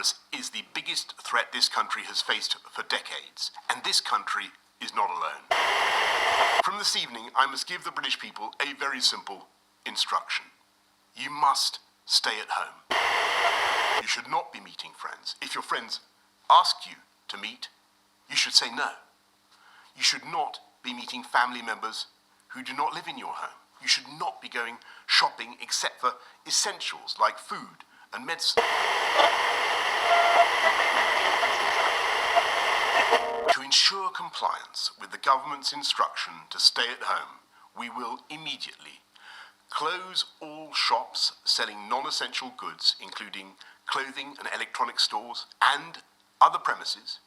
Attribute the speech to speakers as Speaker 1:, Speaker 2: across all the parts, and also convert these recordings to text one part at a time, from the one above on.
Speaker 1: coronavirus is the biggest threat this country has faced for decades, and this country is not alone. From this evening, I must give the British people a very simple instruction. You must stay at home. You should not be meeting friends. If your friends ask you to meet, you should say no. You should not be meeting family members who do not live in your home. You should not be going shopping except for essentials like food and medicine. To ensure compliance with the government's instruction to stay at home, we will immediately close all shops selling non-essential goods, including clothing and electronic stores, and other premises,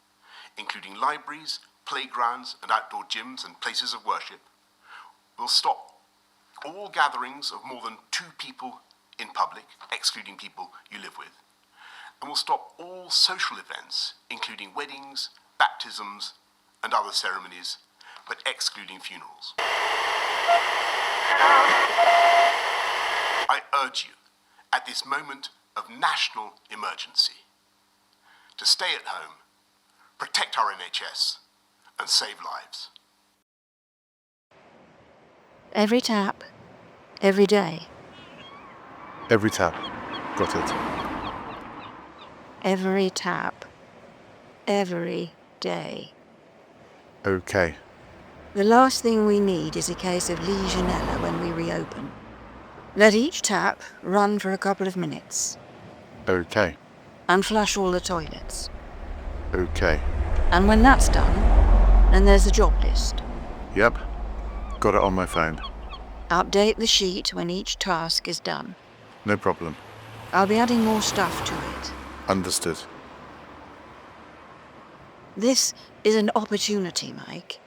Speaker 1: including libraries, playgrounds and outdoor gyms and places of worship. We'll stop all gatherings of more than 2 people in public, excluding people you live with. And we'll stop all social events, including weddings, baptisms and other ceremonies, but excluding funerals. I urge you, at this moment of national emergency, to stay at home, protect our NHS, and save lives.
Speaker 2: Every tap, every day.
Speaker 3: Every tap. Got it.
Speaker 2: Every tap, every day.
Speaker 3: Okay.
Speaker 2: The last thing we need is a case of Legionella when we reopen. Let each tap run for a couple of minutes.
Speaker 3: Okay.
Speaker 2: And flush all the toilets.
Speaker 3: Okay.
Speaker 2: And when that's done, then there's the job list.
Speaker 3: Yep. Got it on my phone.
Speaker 2: Update the sheet when each task is done.
Speaker 3: No problem.
Speaker 2: I'll be adding more stuff to it.
Speaker 3: Understood.
Speaker 2: This is an opportunity, Mike.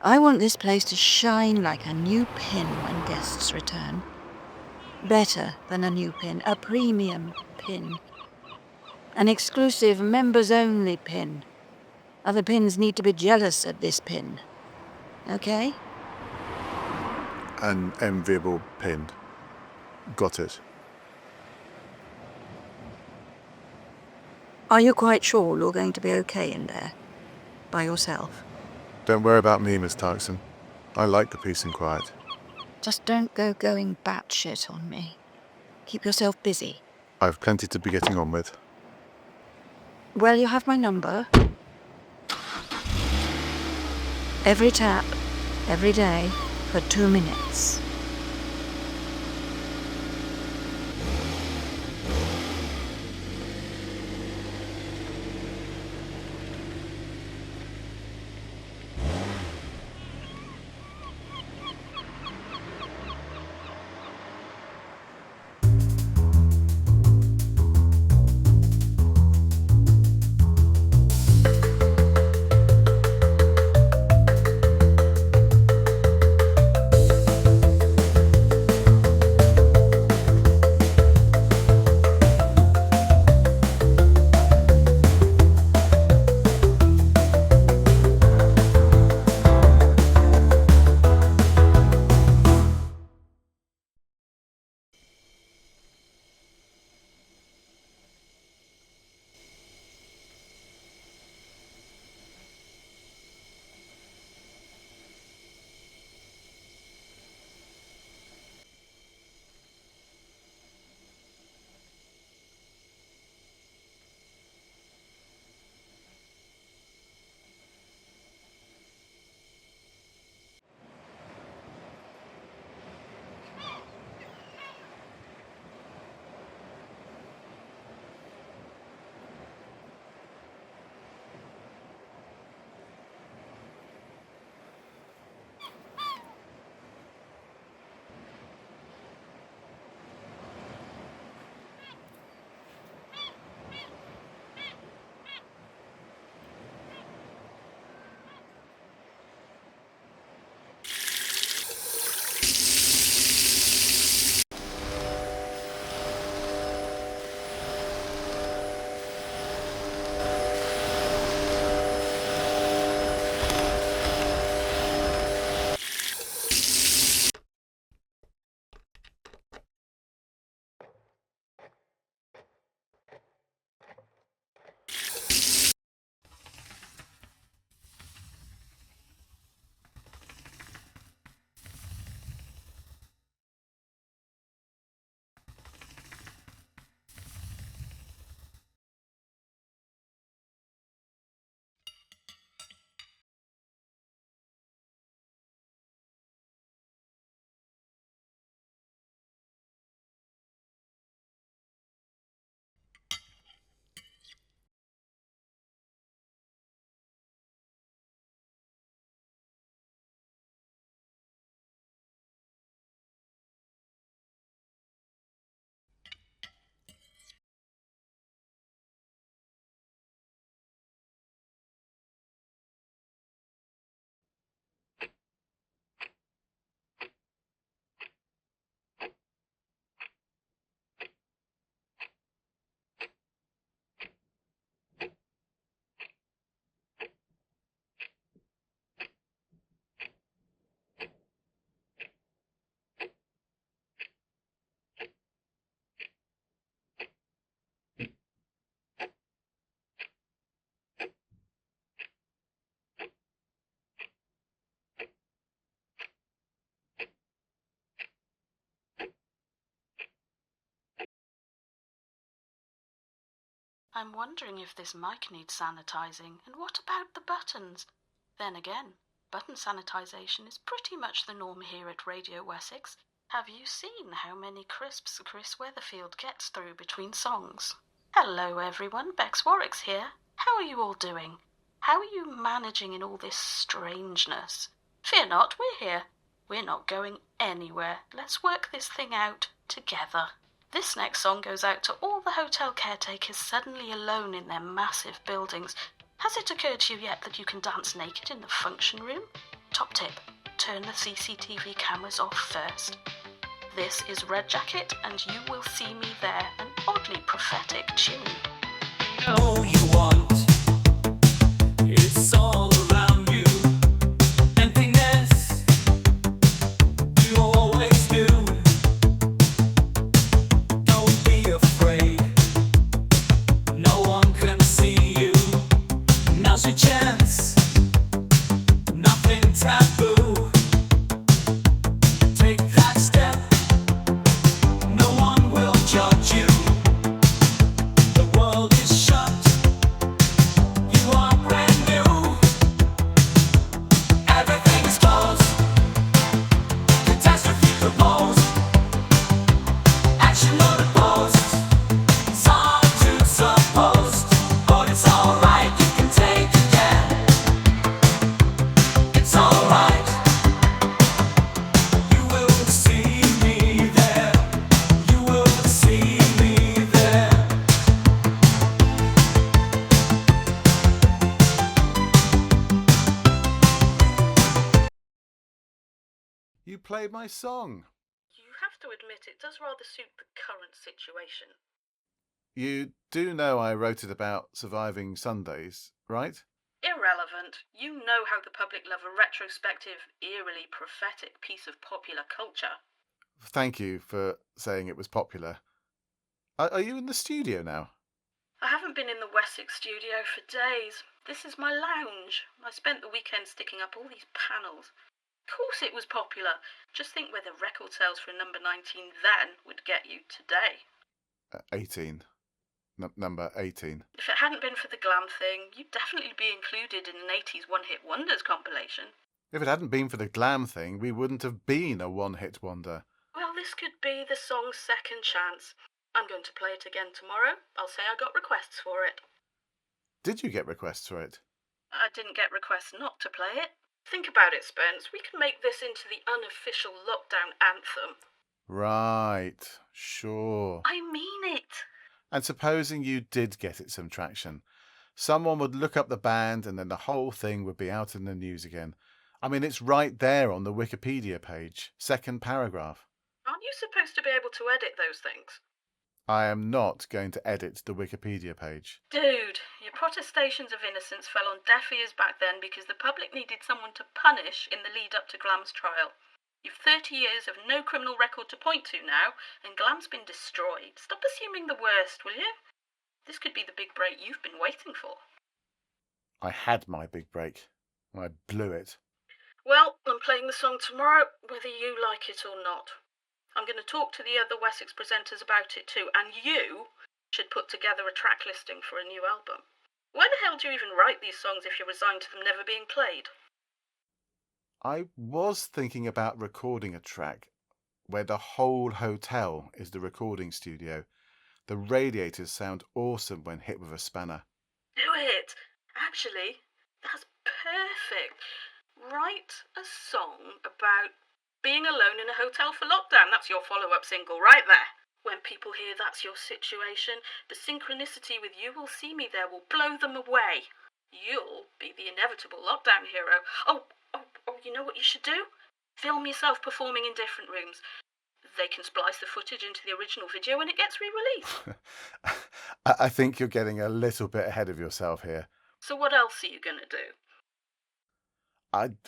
Speaker 2: I want this place to shine like a new pin when guests return. Better than a new pin, a premium pin. An exclusive members-only pin. Other pins need to be jealous of this pin. Okay?
Speaker 3: An enviable pin. Got it.
Speaker 2: Are you quite sure you're going to be okay in there? By yourself?
Speaker 3: Don't worry about me, Miss Tarkson. I like the peace and quiet.
Speaker 2: Just don't go going batshit on me. Keep yourself busy.
Speaker 3: I've plenty to be getting on with.
Speaker 2: Well, you have my number. Every tap, every day, for 2 minutes.
Speaker 4: I'm wondering if this mic needs sanitizing, and what about the buttons? Then again, button sanitization is pretty much the norm here at Radio Wessex. Have you seen how many crisps Chris Weatherfield gets through between songs? Hello everyone, Bex Warwick's here. How are you all doing? How are you managing in all this strangeness? Fear not, we're here. We're not going anywhere. Let's work this thing out together. This next song goes out to all the hotel caretakers suddenly alone in their massive buildings. Has it occurred to you yet that you can dance naked in the function room? Top tip, turn the CCTV cameras off first. This is Red Jacket and You Will See Me There, an oddly prophetic tune.
Speaker 5: All you want, it's all around you. Emptiness, you always do. Don't be afraid, no one can see you. Now's your chance, nothing taboo. Take that step, no one will judge you. The world is shut, you are brand new. Everything's closed, catastrophe proposed. Action not opposed, it's hard to suppose. But it's alright, you can take again. It's alright, you will see me there. You will see me there.
Speaker 3: You played my song.
Speaker 4: You have to admit it does rather suit the current situation.
Speaker 3: You do know I wrote it about surviving Sundays, right?
Speaker 4: Irrelevant. You know how the public love a retrospective, eerily prophetic piece of popular culture.
Speaker 3: Thank you for saying it was popular. Are you in the studio now?
Speaker 4: I haven't been in the Wessex studio for days. This is my lounge. I spent the weekend sticking up all these panels. Of course it was popular. Just think where the record sales for number 19 then would get you today.
Speaker 3: 18. Number 18.
Speaker 4: If it hadn't been for the glam thing, you'd definitely be included in an 80s one-hit wonders compilation.
Speaker 3: If it hadn't been for the glam thing, we wouldn't have been a one-hit wonder.
Speaker 4: Well, this could be the song's second chance. I'm going to play it again tomorrow. I'll say I got requests for it.
Speaker 3: Did you get requests for it?
Speaker 4: I didn't get requests not to play it. Think about it, Spence. We can make this into the unofficial lockdown anthem.
Speaker 3: Right, sure.
Speaker 4: I mean it.
Speaker 3: And supposing you did get it some traction, someone would look up the band and then the whole thing would be out in the news again. I mean, it's right there on the Wikipedia page, second paragraph.
Speaker 4: Aren't you supposed to be able to edit those things?
Speaker 3: I am not going to edit the Wikipedia page.
Speaker 4: Dude, your protestations of innocence fell on deaf ears back then because the public needed someone to punish in the lead up to Glam's trial. You've 30 years of no criminal record to point to now, and Glam's been destroyed. Stop assuming the worst, will you? This could be the big break you've been waiting for.
Speaker 3: I had my big break. I blew it.
Speaker 4: Well, I'm playing the song tomorrow, whether you like it or not. I'm going to talk to the other Wessex presenters about it too, and you should put together a track listing for a new album. Why the hell do you even write these songs if you're resigned to them never being played?
Speaker 3: I was thinking about recording a track where the whole hotel is the recording studio. The radiators sound awesome when hit with a spanner.
Speaker 4: Do it! Actually, that's perfect. Write a song about being alone in a hotel for lockdown. That's your follow-up single right there. When people hear that's your situation, the synchronicity with You Will See Me There will blow them away. You'll be the inevitable lockdown hero. Oh, you know what you should do? Film yourself performing in different rooms. They can splice the footage into the original video when it gets re-released.
Speaker 3: I think you're getting a little bit ahead of yourself here.
Speaker 4: So what else are you going to do?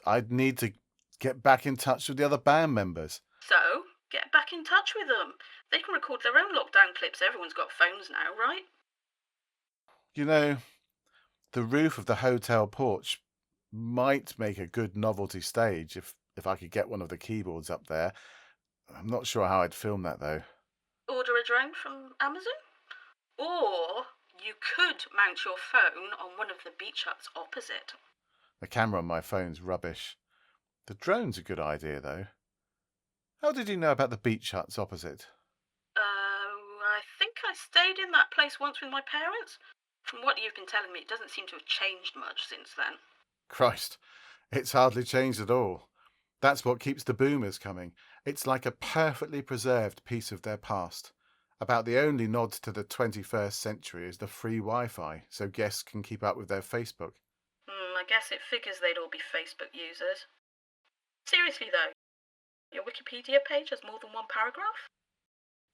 Speaker 3: I'd need to get back in touch with the other band members.
Speaker 4: So, get back in touch with them. They can record their own lockdown clips. Everyone's got phones now, right?
Speaker 3: You know, the roof of the hotel porch might make a good novelty stage if I could get one of the keyboards up there. I'm not sure how I'd film that, though.
Speaker 4: Order a drone from Amazon? Or You could mount your phone on one of the beach huts opposite.
Speaker 3: The camera on my phone's rubbish. The drone's a good idea, though. How did you know about the beach huts opposite?
Speaker 4: I think I stayed in that place once with my parents. From what you've been telling me, it doesn't seem to have changed much since then.
Speaker 3: Christ, it's hardly changed at all. That's what keeps the boomers coming. It's like a perfectly preserved piece of their past. About the only nod to the 21st century is the free Wi-Fi, so guests can keep up with their Facebook.
Speaker 4: I guess it figures they'd all be Facebook users. Seriously though, your Wikipedia page has more than one paragraph?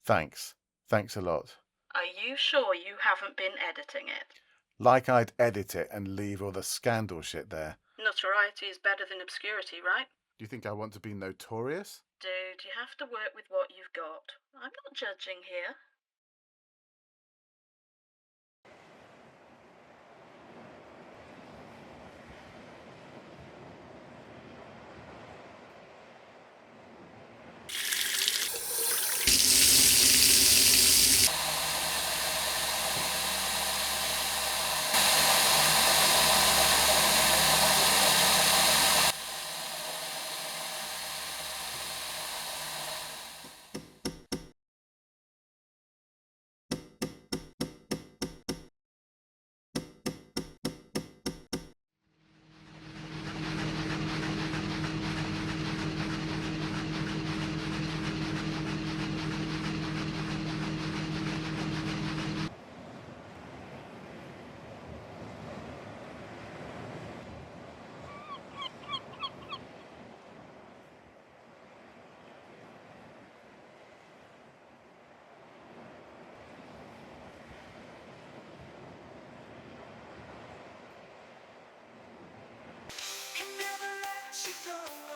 Speaker 3: Thanks. Thanks a lot.
Speaker 4: Are you sure you haven't been editing it?
Speaker 3: Like I'd edit it and leave all the scandal shit there.
Speaker 4: Notoriety is better than obscurity, right?
Speaker 3: Do you think I want to be notorious?
Speaker 4: Dude, you have to work with what you've got. I'm not judging here.
Speaker 5: He never lets you go.